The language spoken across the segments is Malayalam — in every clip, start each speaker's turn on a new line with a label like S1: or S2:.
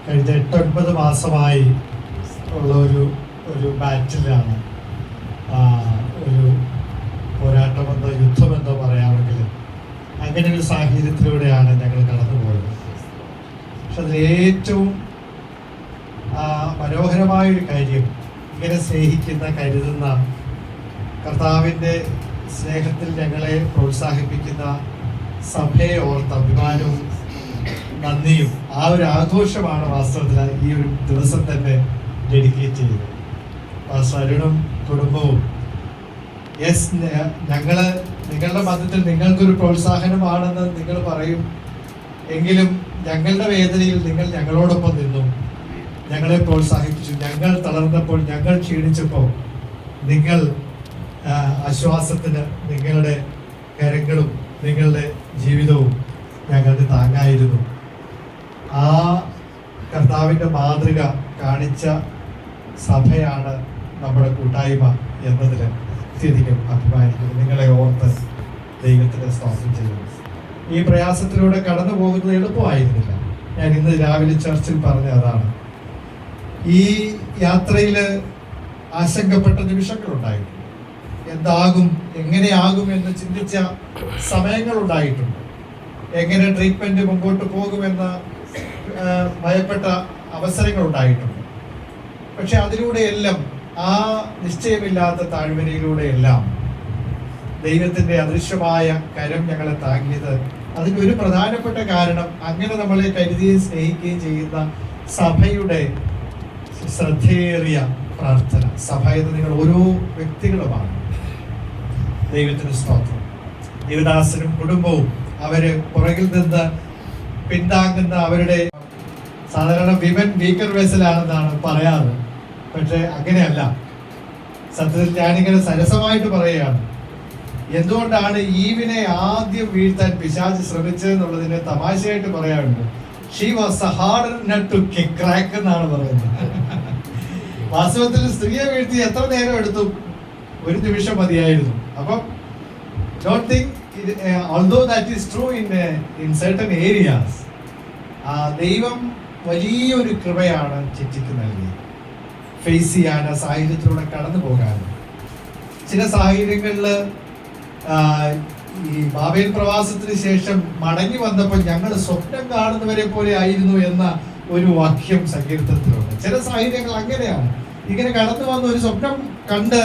S1: കഴിഞ്ഞ 8-9 മാസമായി ഉള്ള ഒരു ബാറ്റിലാണ്, ഒരു പോരാട്ടമെന്നോ യുദ്ധമെന്നോ പറയാമെങ്കിൽ അങ്ങനെ ഒരു സാഹചര്യത്തിലൂടെയാണ് ഞങ്ങൾ കടന്നുപോയത്. പക്ഷെ അതിൽ ഏറ്റവും മനോഹരമായൊരു കാര്യം, ഇങ്ങനെ സ്നേഹിക്കുന്ന കരുതുന്ന കർത്താവിൻ്റെ സ്നേഹത്തിൽ ഞങ്ങളെ പ്രോത്സാഹിപ്പിക്കുന്ന സഭയെ ഓർത്ത് അഭിമാനവും നന്ദിയും ആ ഒരു ആഘോഷമാണ് വാസ്തവത്തിൽ ഈ ഒരു ദിവസം തന്നെ ഡെഡിക്കേറ്റ് ചെയ്തത്. അരുണും കുടുംബവും നിങ്ങളുടെ മതത്തിൽ നിങ്ങൾക്കൊരു പ്രോത്സാഹനമാണെന്ന് നിങ്ങൾ പറയും, എങ്കിലും ഞങ്ങളുടെ വേദനയിൽ നിങ്ങൾ ഞങ്ങളോടൊപ്പം നിന്നു, ഞങ്ങളെ പ്രോത്സാഹിപ്പിച്ചു. ഞങ്ങൾ തളർന്നപ്പോൾ, ഞങ്ങൾ ക്ഷീണിച്ചപ്പോൾ നിങ്ങൾ ആശ്വാസത്തിന് നിങ്ങളുടെ കരങ്ങളും നിങ്ങളുടെ ജീവിതവും ഞങ്ങൾക്ക് താങ്ങായിരുന്നു. ആ കർത്താവിൻ്റെ മാതൃക കാണിച്ച സഭയാണ് നമ്മുടെ കൂട്ടായ്മ എന്നതിൽ അത്യധികം അഭിമാനിക്കുന്നു. നിങ്ങളെ ഓർത്ത് ദൈവത്തിൻ്റെ സ്തോത്രം ചെയ്യുന്നു. ഈ പ്രയാസത്തിലൂടെ കടന്നു പോകുന്നത് എളുപ്പമായിരുന്നില്ല. ഞാൻ ഇന്ന് രാവിലെ ചർച്ചിൽ പറഞ്ഞ അതാണ്. ഈ യാത്രയിൽ ആശങ്കപ്പെട്ട നിമിഷങ്ങളുണ്ടായിട്ടുണ്ട്. എന്താകും, എങ്ങനെയാകും എന്ന് ചിന്തിച്ച സമയങ്ങളുണ്ടായിട്ടുണ്ട്. എങ്ങനെ ട്രീറ്റ്മെന്റ് മുമ്പോട്ട് പോകുമെന്ന് ഭയപ്പെട്ട അവസരങ്ങളുണ്ടായിട്ടുണ്ട്. പക്ഷെ അതിലൂടെയെല്ലാം, ആ നിശ്ചയമില്ലാത്ത താഴ്വരയിലൂടെയെല്ലാം ദൈവത്തിൻ്റെ അദൃശ്യമായ കരം ഞങ്ങളെ താങ്ങിയത്. അതിനൊരു പ്രധാനപ്പെട്ട കാരണം, അങ്ങനെ നമ്മളെ കരുതുകയും സ്നേഹിക്കുകയും ചെയ്യുന്ന സഭയുടെ ശ്രദ്ധേറിയ പ്രാർത്ഥന. സഭ എന്ന് നിങ്ങൾ ഓരോ വ്യക്തികളുമാണ്. ദൈവത്തിന് സ്തോത്രം. ദേവദാസനും കുടുംബവും അവര് പുറകിൽ നിന്ന് പിന്താങ്ങുന്ന അവരുടെ സാധാരണ വിമൻ വീക്കർ വെസലാണെന്നാണ് പറയാറ്. പക്ഷെ അങ്ങനെയല്ല. സത്യത്തിൽ ഞാനിങ്ങനെ സരസമായിട്ട് പറയുകയാണ്. എന്തുകൊണ്ടാണ് ഈവിനെ ആദ്യം വീഴ്ത്താൻ പിശാച് ശ്രമിച്ചതെന്നുള്ളതിനെ തമാശയായിട്ട് പറയാറുണ്ട്. She was a hard nut to crack എന്നാണ് പറയുന്നത്. വാസ്തവത്തിൽ സ്ത്രീയെ വീഴ്ത്തി എത്ര നേരം എടുത്തു? ഒരു നിമിഷം മതിയായിരുന്നു. അപ്പം don't think, although that is true in certain areas, ദൈവം വലിയൊരു കൃപയാണ് ചിറ്റിക്ക് നൽകിയത്. ഫേസ് ചെയ്യാൻ, സാഹചര്യത്തിലൂടെ കടന്നു പോകാൻ. ചില സാഹചര്യങ്ങളിൽ ഈ ബാബേൽ പ്രവാസത്തിന് ശേഷം മടങ്ങി വന്നപ്പോൾ ഞങ്ങൾ സ്വപ്നം കാണുന്നവരെ പോലെ ആയിരുന്നു എന്ന ഒരു വാക്യം സങ്കീർത്തനത്തിലുണ്ട്. ചില സാഹചര്യങ്ങൾ അങ്ങനെയാണ്. ഇങ്ങനെ കടന്നു വന്ന ഒരു സ്വപ്നം കണ്ട്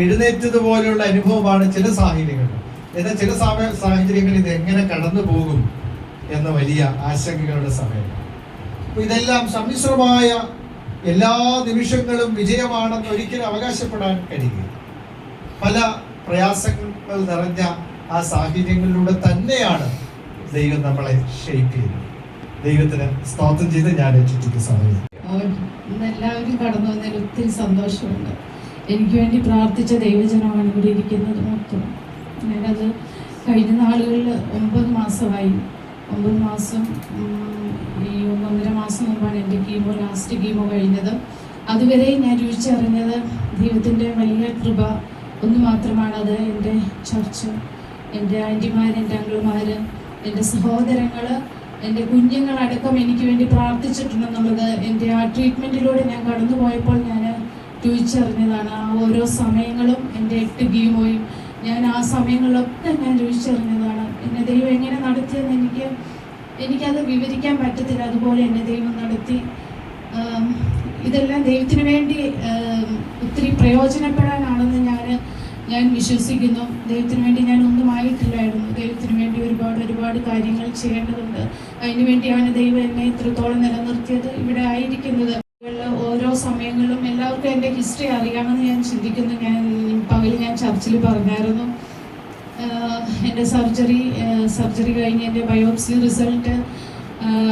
S1: എഴുന്നേറ്റതുപോലെയുള്ള അനുഭവമാണ് ചില സാഹചര്യങ്ങൾ. എന്നാൽ ചില സാഹചര്യങ്ങളിൽ ഇത് എങ്ങനെ കടന്നു പോകും എന്ന വലിയ ആശങ്കകളുടെ സമയം. ഇതെല്ലാം സമ്മിശ്രമായ എല്ലാ നിമിഷങ്ങളും വിജയമാണെന്ന് ഒരിക്കലും അവകാശപ്പെടാൻ കഴിയുക. പല പ്രയാസങ്ങൾ നിറഞ്ഞ ആ സാഹചര്യങ്ങളിലൂടെ തന്നെയാണ് ദൈവം നമ്മളെ ഷേപ്പ് ചെയ്യുന്നത്. ദൈവത്തിന് സ്തോത്രം ചെയ്ത് ഞാൻ ചുറ്റിക്ക് സമയം.
S2: എല്ലാവരും കടന്നു വന്നതിൽ ഒത്തിരി സന്തോഷമുണ്ട്. എനിക്ക് വേണ്ടി പ്രാർത്ഥിച്ച ദൈവജനമാണ് ഇവിടെ ഇരിക്കുന്നത് മൊത്തം. ഞാനത് കഴിഞ്ഞ നാളുകളിൽ 9 മാസമായി. 9 മാസം, ഈ 1.5 മാസം മുമ്പാണ് എൻ്റെ ലാസ്റ്റ് കീമോ കഴിഞ്ഞത്. അതുവരെ ഞാൻ രുചിച്ചറിഞ്ഞത് ദൈവത്തിൻ്റെ വലിയ കൃപ ഒന്ന് മാത്രമാണ്. അത് എൻ്റെ ചർച്ച്, എൻ്റെ ആൻറ്റിമാർ, എൻ്റെ അങ്കിൾമാർ, എൻ്റെ സഹോദരങ്ങൾ, എൻ്റെ കുഞ്ഞുങ്ങളടക്കം എനിക്ക് വേണ്ടി പ്രാർത്ഥിച്ചിട്ടുണ്ടെന്നുള്ളത് എൻ്റെ ആ ട്രീറ്റ്മെൻറ്റിലൂടെ ഞാൻ കടന്നു പോയപ്പോൾ ഞാൻ രുചിച്ചറിഞ്ഞതാണ്. ആ ഓരോ സമയങ്ങളും എൻ്റെ 8 കീമോയും ഞാൻ ആ സമയങ്ങളിലൊക്കെ ഞാൻ രുചിച്ചറിഞ്ഞതാണ്. എന്നെ ദൈവം എങ്ങനെ നടത്തിയെന്ന് എനിക്കത് വിവരിക്കാൻ പറ്റത്തില്ല. അതുപോലെ എന്നെ ദൈവം നടത്തി. ഇതെല്ലാം ദൈവത്തിന് വേണ്ടി ഒത്തിരി പ്രയോജനപ്പെടാനാണെന്ന് ഞാൻ വിശ്വസിക്കുന്നു. ദൈവത്തിന് വേണ്ടി ഞാൻ ഒന്നും ആയിട്ടില്ലായിരുന്നു. ദൈവത്തിന് വേണ്ടി ഒരുപാട് കാര്യങ്ങൾ ചെയ്യേണ്ടതുണ്ട്. അതിനുവേണ്ടിയാണ് ദൈവം എന്നെ ഇത്രത്തോളം നിലനിർത്തിയത്, ഇവിടെ ആയിരിക്കുന്നത്. ഓരോ സമയങ്ങളിലും എല്ലാവർക്കും എൻ്റെ ഹിസ്റ്ററി അറിയാമെന്ന് ഞാൻ ചിന്തിക്കുന്നു. ഞാൻ ചർച്ചിൽ പറഞ്ഞായിരുന്നു. എൻ്റെ സർജറി കഴിഞ്ഞ് എൻ്റെ ബയോപ്സി റിസൾട്ട്,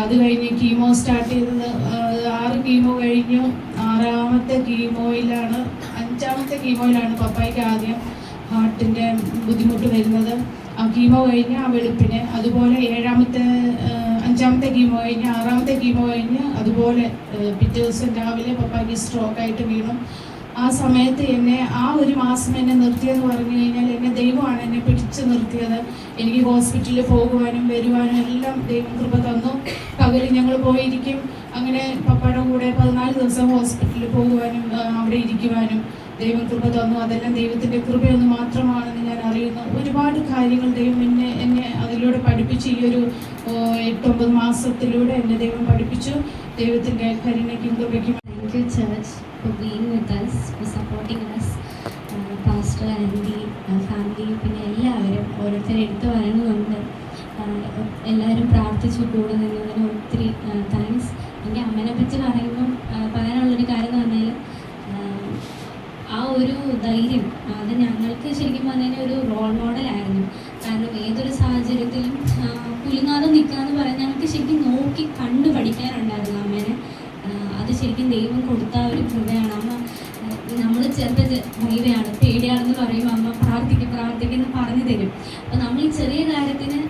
S2: അത് കഴിഞ്ഞ് കീമോ സ്റ്റാർട്ട് ചെയ്തത് 6 കീമോ കഴിഞ്ഞു. 6ാമത്തെ കീമോയിലാണ് 5ാമത്തെ കീമോയിലാണ് പപ്പായ്ക്ക് ആദ്യം ഹാർട്ടിൻ്റെ ബുദ്ധിമുട്ട് വരുന്നത്. ആ കീമോ കഴിഞ്ഞ് ആ വെളുപ്പിന്, അതുപോലെ 5ാമത്തെ കീമോ കഴിഞ്ഞ് 6ാമത്തെ കീമോ കഴിഞ്ഞ് അതുപോലെ പിറ്റേ ദിവസം രാവിലെ പപ്പായ്ക്ക് സ്ട്രോക്കായിട്ട് വീണു. ആ സമയത്ത് എന്നെ ആ ഒരു മാസം എന്നെ നിർത്തിയെന്ന് പറഞ്ഞു കഴിഞ്ഞാൽ എന്നെ ദൈവമാണ് എന്നെ പിടിച്ചു നിർത്തിയത്. എനിക്ക് ഹോസ്പിറ്റലിൽ പോകുവാനും വരുവാനും എല്ലാം ദൈവം കൃപ തന്നു. പകൽ ഞങ്ങൾ പോയിരിക്കും, അങ്ങനെ പപ്പയുടെ കൂടെ 14 ദിവസം ഹോസ്പിറ്റലിൽ പോകുവാനും അവിടെ ഇരിക്കുവാനും ദൈവം കൃപ തന്നു. അതെല്ലാം ദൈവത്തിൻ്റെ കൃപയൊന്ന് മാത്രമാണെന്ന് ഞാൻ അറിയുന്നു. ഒരുപാട് കാര്യങ്ങൾ ദൈവം എന്നെ അതിലൂടെ പഠിപ്പിച്ചു. ഈ ഒരു 8-9 മാസത്തിലൂടെ എന്നെ ദൈവം പഠിപ്പിച്ചു. ദൈവത്തിൻ്റെ കരുണയ്ക്കും കൃപയ്ക്കും.
S3: Thank you, church, for being with us, for supporting us. Pastor, Andy, family, പിന്നെ എല്ലാവരും ഓരോരുത്തരും എടുത്തു വരണമുണ്ട്. എല്ലാവരും പ്രാർത്ഥിച്ചു കൂടെ നിന്നതിന് ഒത്തിരി താങ്ക്സ്. എനിക്ക് അമ്മേനെ പറ്റി പറയാനുള്ളൊരു കാര്യം എന്ന് പറഞ്ഞാൽ ആ ഒരു ധൈര്യം അത് ഞങ്ങൾക്ക് ശരിക്കും പറഞ്ഞാൽ ഒരു റോൾ മോഡലായിരുന്നു. കാരണം ഏതൊരു സാഹചര്യത്തിലും കുലുങ്ങാതെ നിൽക്കുക എന്ന് പറയാൻ ഞങ്ങൾക്ക് ശരിക്കും നോക്കി കണ്ടു പഠിക്കാനുണ്ടായിരുന്നു അമ്മേനെ. അത് ശരിക്കും ദൈവം കൊടുത്ത ഒരു കൃപയാണ്. അമ്മ നമ്മൾ ചെറുപ്പം ദൈവമാണ് പേടിയാണെന്ന് പറയുമ്പോൾ അമ്മ പ്രാർത്ഥിക്കുന്നു പറഞ്ഞു തരും. അപ്പോൾ നമ്മൾ ഈ ചെറിയ കാര്യത്തിന്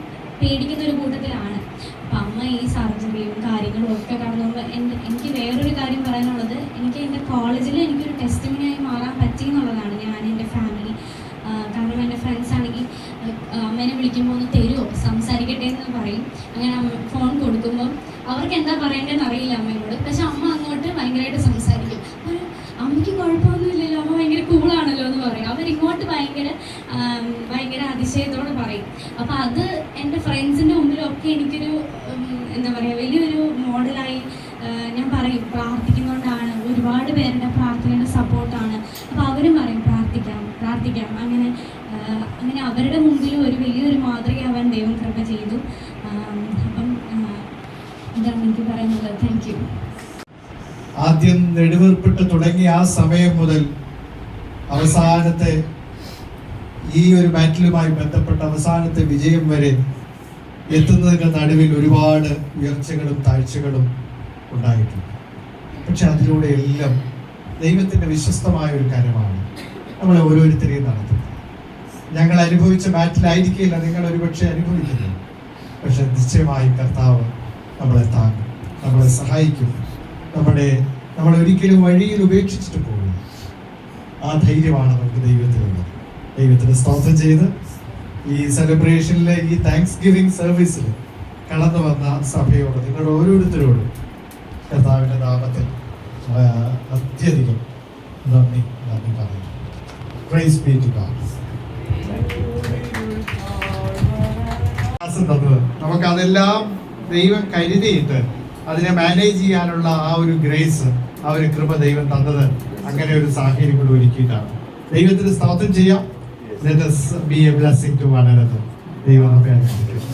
S3: പേടിക്കുന്ന ഒരു കൂട്ടത്തിലാണ്. അപ്പം അമ്മ ഈ സർജറിയും കാര്യങ്ങളും ഒക്കെ കടന്നുമ്പോൾ എനിക്ക് വേറൊരു കാര്യം പറയാനുള്ളത്, എനിക്ക് എൻ്റെ കോളേജിൽ എനിക്കൊരു ടെസ്റ്റിമണിയായി മാറാൻ പറ്റി എന്നുള്ളതാണ്. ഞാൻ എൻ്റെ ഫാമിലി, കാരണം എൻ്റെ ഫ്രണ്ട്സ് ആണെങ്കിൽ അമ്മേനെ വിളിക്കുമ്പോൾ ഒന്ന് തരുമോ സംസാരിക്കട്ടെ എന്ന് പറയും. അങ്ങനെ ഫോൺ കൊടുക്കുമ്പോൾ അവർക്ക് എന്താ പറയേണ്ടതെന്ന് അറിയില്ല അമ്മയോട്. പക്ഷെ അമ്മ അങ്ങോട്ട് ഭയങ്കരമായിട്ട് സംസാരിക്കും. അമ്മയ്ക്ക് കുഴപ്പമൊന്നുമില്ലല്ലോ, അമ്മ ഭയങ്കര കൂളാണല്ലോ എന്ന് പറയും. അവരിങ്ങോട്ട് ഭയങ്കര അതിശയത്തോടെ പറയും. അപ്പോൾ അത് എൻ്റെ ഫ്രണ്ട്സിൻ്റെ മുമ്പിലൊക്കെ എനിക്കൊരു എന്താ പറയുക വലിയൊരു മോഡലായി ഞാൻ പറയും. പ്രാർത്ഥിക്കുന്നതുകൊണ്ടാണ്, ഒരുപാട് പേരുടെ പ്രാർത്ഥനയുടെ സപ്പോർട്ടാണ്. അപ്പോൾ അവരും പറയും പ്രാർത്ഥിക്കാം. അങ്ങനെ അവരുടെ മുമ്പിൽ ഒരു വലിയൊരു മാതൃകയാവാൻ ദൈവം കൃപ ചെയ്തു. അപ്പം ഇതാണ് എനിക്ക് പറയാനുള്ളത്. Thank you.
S1: ആദ്യം നെടുവീർപ്പിട്ട് തുടങ്ങിയ ആ സമയം മുതൽ അവസാനത്തെ ഈ ഒരു ബാറ്റിലുമായി ബന്ധപ്പെട്ട അവസാനത്തെ വിജയം വരെ എത്തുന്നതിൻ്റെ നടുവിൽ ഒരുപാട് ഉയർച്ചകളും താഴ്ചകളും ഉണ്ടായിട്ടുണ്ട്. പക്ഷെ അതിലൂടെ എല്ലാം ദൈവത്തിൻ്റെ വിശ്വസ്തമായ ഒരു കാര്യമാണ് നമ്മളെ ഓരോരുത്തരെയും നടത്തുന്നത്. ഞങ്ങൾ അനുഭവിച്ച ബാറ്റിലായിരിക്കില്ല നിങ്ങൾ ഒരുപക്ഷെ അനുഭവിക്കുന്നത്. പക്ഷെ നിശ്ചയമായി കർത്താവ് നമ്മളെ താങ്ങും, നമ്മളെ സഹായിക്കും, നമ്മളെ ഒരിക്കലും വഴിയിൽ ഉപേക്ഷിച്ചിട്ട് പോകും. ആ ധൈര്യമാണ് നമുക്ക് ദൈവത്തിലുള്ളത്. ദൈവത്തിന് സ്തോത്രം ചെയ്ത് ഈ സെലിബ്രേഷനിലെ ഈ താങ്ക്സ് ഗിവിംഗ് സർവീസിൽ കടന്നു വന്ന സഭയോട്, നിങ്ങളുടെ ഓരോരുത്തരോടും കർത്താവിൻ്റെ നാമത്തിൽ അത്യധികം നന്ദി പറയുന്നു. Praise be to God. നമുക്കതെല്ലാം ദൈവം കരുതിയിട്ട് അതിനെ മാനേജ് ചെയ്യാനുള്ള ആ ഒരു ഗ്രേസ്, ആ ഒരു കൃപ ദൈവം തന്നത് അങ്ങനെ ഒരു സാഹചര്യം കൂടി ഒരുക്കിയിട്ടാണ്. ദൈവത്തിന് സ്തോത്രം ചെയ്യാം. Let us be a blessing to one another. ദൈവം നമ്മെ അനുഗ്രഹിക്കട്ടെ.